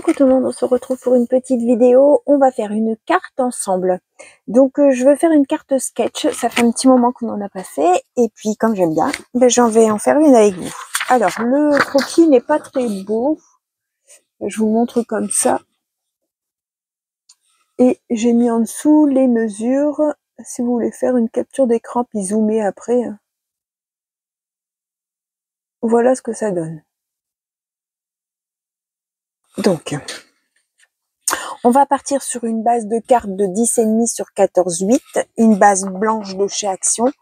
Coucou tout le monde, on se retrouve pour une petite vidéo. On va faire une carte ensemble. Donc je veux faire une carte sketch. Ça fait un petit moment qu'on n'en a pas fait. Et puis comme j'aime bien, j'en vais en faire une avec vous. Alors le croquis n'est pas très beau. Je vous montre comme ça. Et j'ai mis en dessous les mesures. Si vous voulez faire une capture d'écran puis zoomer après. Voilà ce que ça donne. Donc, on va partir sur une base de carte de 10,5 sur 14,8, une base blanche de chez Action.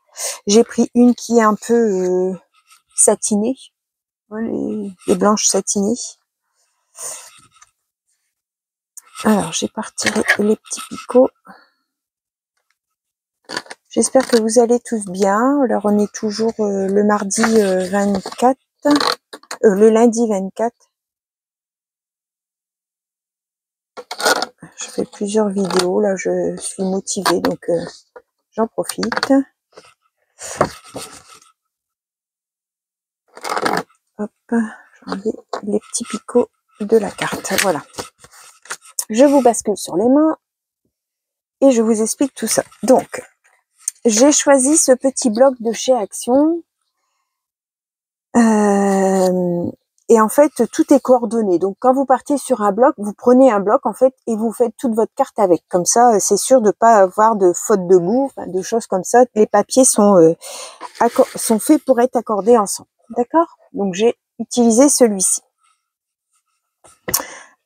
J'ai pris une qui est un peu satinée, les blanches satinées. Alors, j'ai retiré les petits picots. J'espère que vous allez tous bien. Alors, on est toujours le mardi 24, le lundi 24. Je fais plusieurs vidéos. Là, je suis motivée, donc j'en profite. Hop, j'enlève les petits picots de la carte. Voilà. Je vous bascule sur les mains et je vous explique tout ça. Donc, j'ai choisi ce petit bloc de chez Action. Et en fait, tout est coordonné. Donc, quand vous partez sur un bloc, vous prenez un bloc, en fait, et vous faites toute votre carte avec. Comme ça, c'est sûr de ne pas avoir de faute de goût, enfin, de choses comme ça. Les papiers sont faits pour être accordés ensemble. D'accord? Donc, j'ai utilisé celui-ci.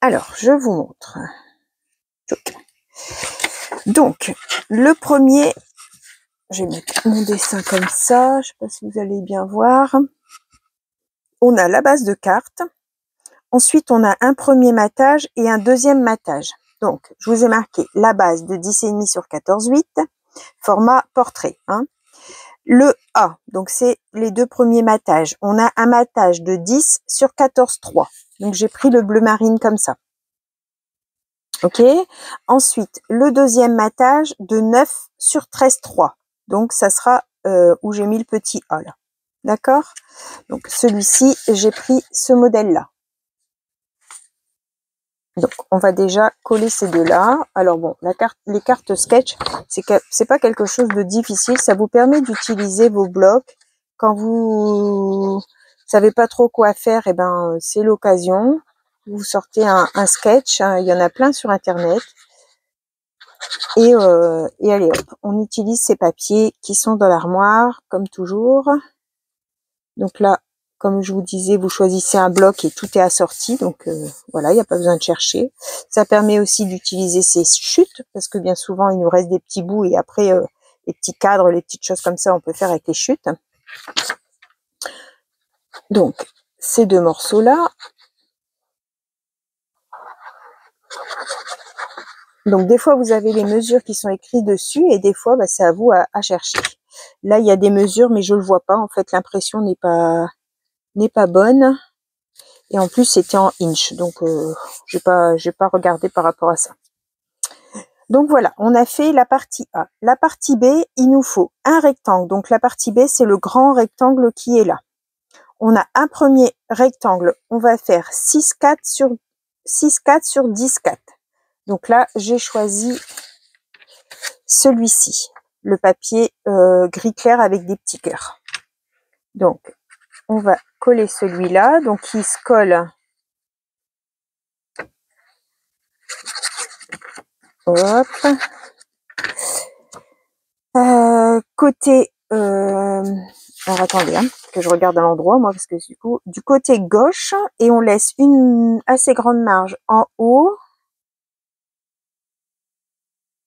Alors, je vous montre. Donc, le premier, je vais mettre mon dessin comme ça. Je ne sais pas si vous allez bien voir. On a la base de carte. Ensuite, on a un premier matage et un deuxième matage. Donc, je vous ai marqué la base de 10,5 sur 14,8, format portrait. Hein. Le A, donc c'est les deux premiers matages. On a un matage de 10 sur 14,3. Donc, j'ai pris le bleu marine comme ça. Ok. Ensuite, le deuxième matage de 9 sur 13,3. Donc, ça sera où j'ai mis le petit A là. D'accord? Donc, celui-ci, j'ai pris ce modèle-là. Donc, on va déjà coller ces deux-là. Alors bon, les cartes sketch, c'est pas quelque chose de difficile. Ça vous permet d'utiliser vos blocs quand vous savez pas trop quoi faire. Et ben, c'est l'occasion. Vous sortez un sketch. Hein, il y en a plein sur Internet. Et allez hop, on utilise ces papiers qui sont dans l'armoire, comme toujours. Donc là, comme je vous disais, vous choisissez un bloc et tout est assorti. Donc voilà, il n'y a pas besoin de chercher. Ça permet aussi d'utiliser ces chutes, parce que bien souvent, il nous reste des petits bouts et après, les petits cadres, les petites choses comme ça, on peut faire avec les chutes. Donc, ces deux morceaux-là. Donc, des fois, vous avez les mesures qui sont écrites dessus et des fois, c'est à vous à chercher. Là, il y a des mesures, mais je le vois pas. En fait, l'impression n'est pas bonne. Et en plus, c'était en inch. Donc, j'ai pas regardé par rapport à ça. Donc, voilà, on a fait la partie A. La partie B, il nous faut un rectangle. Donc, la partie B, c'est le grand rectangle qui est là. On a un premier rectangle. On va faire 6,4 sur 10,4. Donc là, j'ai choisi celui-ci. Le papier gris clair avec des petits cœurs. Donc, on va coller celui-là. Donc, il se colle. Hop. Côté... alors, attendez, hein, que je regarde à l'endroit, moi, parce que du coup, du côté gauche, et on laisse une assez grande marge en haut.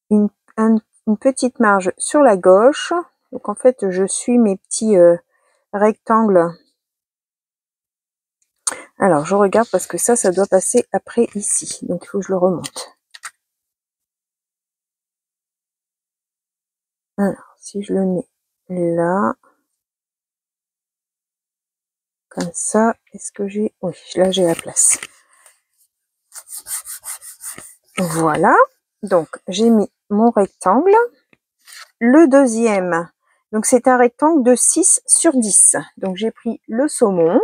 Une petite marge sur la gauche. Donc, en fait, je suis mes petits rectangles. Alors, je regarde parce que ça doit passer après ici. Donc, il faut que je le remonte. Alors, si je le mets là, comme ça, est-ce que j'ai... Oui, là, j'ai la place. Voilà. Donc, j'ai mis mon rectangle. Le deuxième, donc c'est un rectangle de 6 sur 10. Donc, j'ai pris le saumon.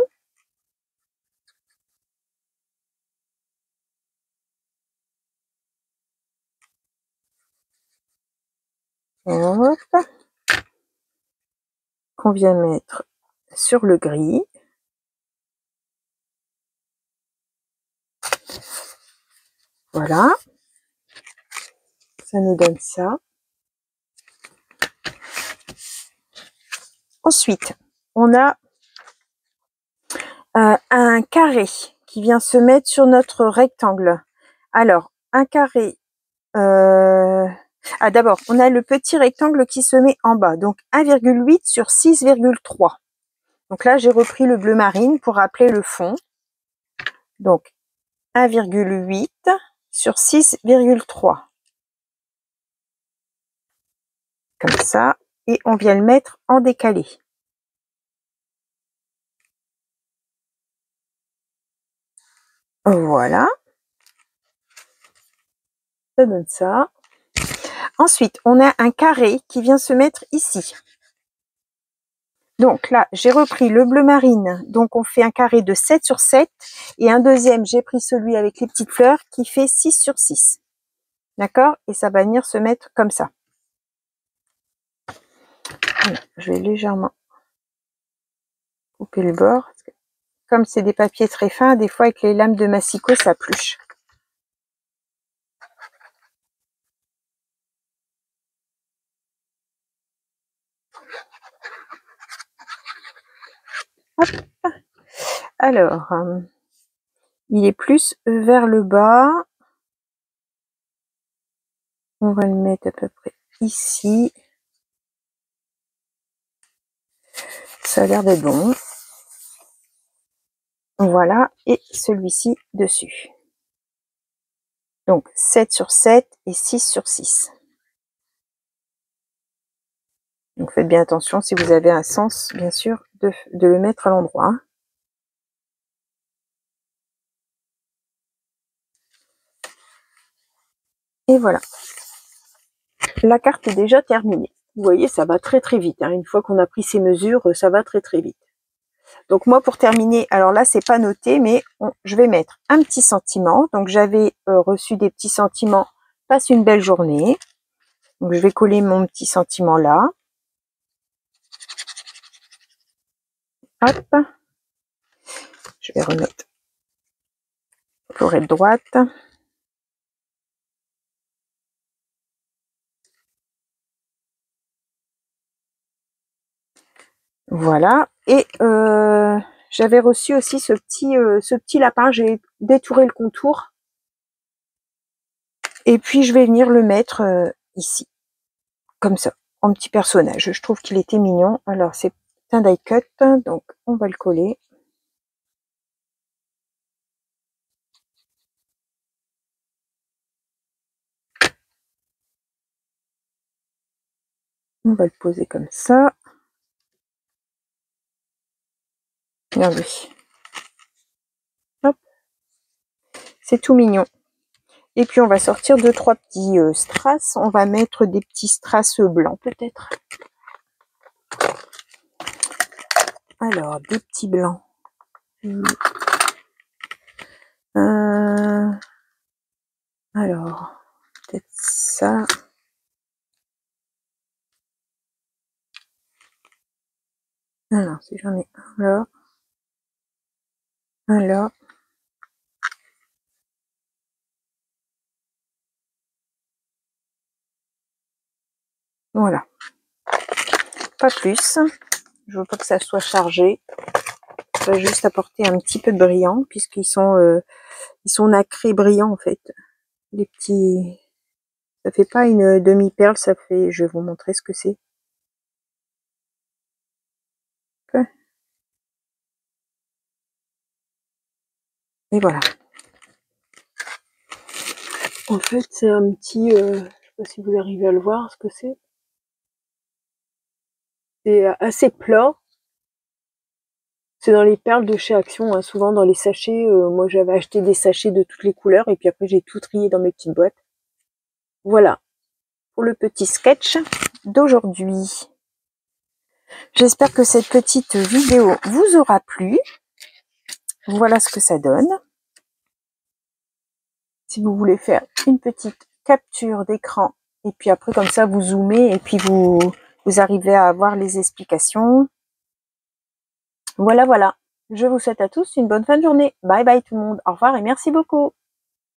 Hop. Qu'on vient mettre sur le gris. Voilà. Ça nous donne ça. Ensuite, on a un carré qui vient se mettre sur notre rectangle. Alors, un carré... d'abord, on a le petit rectangle qui se met en bas. Donc, 1,8 sur 6,3. Donc là, j'ai repris le bleu marine pour rappeler le fond. Donc, 1,8 sur 6,3. Comme ça. Et on vient le mettre en décalé. Voilà. Ça donne ça. Ensuite, on a un carré qui vient se mettre ici. Donc là, j'ai repris le bleu marine. Donc, on fait un carré de 7 sur 7. Et un deuxième, j'ai pris celui avec les petites fleurs qui fait 6 sur 6. D'accord? Et ça va venir se mettre comme ça. Alors, je vais légèrement couper le bord. Parce que comme c'est des papiers très fins, des fois avec les lames de massicot, ça pluche. Hop. Alors, il est plus vers le bas. On va le mettre à peu près ici. Ça a l'air d'être bon. Voilà, et celui-ci dessus. Donc 7 sur 7 et 6 sur 6. Donc faites bien attention si vous avez un sens, bien sûr, de le mettre à l'endroit. Et voilà. La carte est déjà terminée. Vous voyez, ça va très très vite. Hein. Une fois qu'on a pris ces mesures, ça va très très vite. Donc moi, pour terminer, alors là, c'est pas noté, mais je vais mettre un petit sentiment. Donc j'avais reçu des petits sentiments. Passe une belle journée. Donc je vais coller mon petit sentiment là. Hop. Je vais remettre florette droite. Voilà. Et j'avais reçu aussi ce petit lapin. J'ai détouré le contour. Et puis je vais venir le mettre ici. Comme ça. En petit personnage. Je trouve qu'il était mignon. Alors c'est un die cut. Donc on va le coller. On va le poser comme ça. Regardez. Hop. C'est tout mignon. Et puis on va sortir 2-3 petits strass. On va mettre des petits strass blancs peut-être. Alors, des petits blancs. Alors, peut-être ça. Alors, si j'en ai un là. Un là. Voilà. Pas plus. Je veux pas que ça soit chargé. Je vais juste apporter un petit peu de brillant puisqu'ils sont nacrés brillants en fait. Les petits, ça fait pas une demi-perle, ça fait, je vais vous montrer ce que c'est. Et voilà. En fait, c'est un petit, je sais pas si vous arrivez à le voir, ce que c'est. C'est assez plat. C'est dans les perles de chez Action, hein, souvent dans les sachets. Moi, j'avais acheté des sachets de toutes les couleurs et puis après, j'ai tout trié dans mes petites boîtes. Voilà pour le petit sketch d'aujourd'hui. J'espère que cette petite vidéo vous aura plu. Voilà ce que ça donne. Si vous voulez faire une petite capture d'écran Et puis après, comme ça, vous zoomez et puis vous arrivez à avoir les explications. Voilà, voilà. Je vous souhaite à tous une bonne fin de journée. Bye bye tout le monde. Au revoir et merci beaucoup.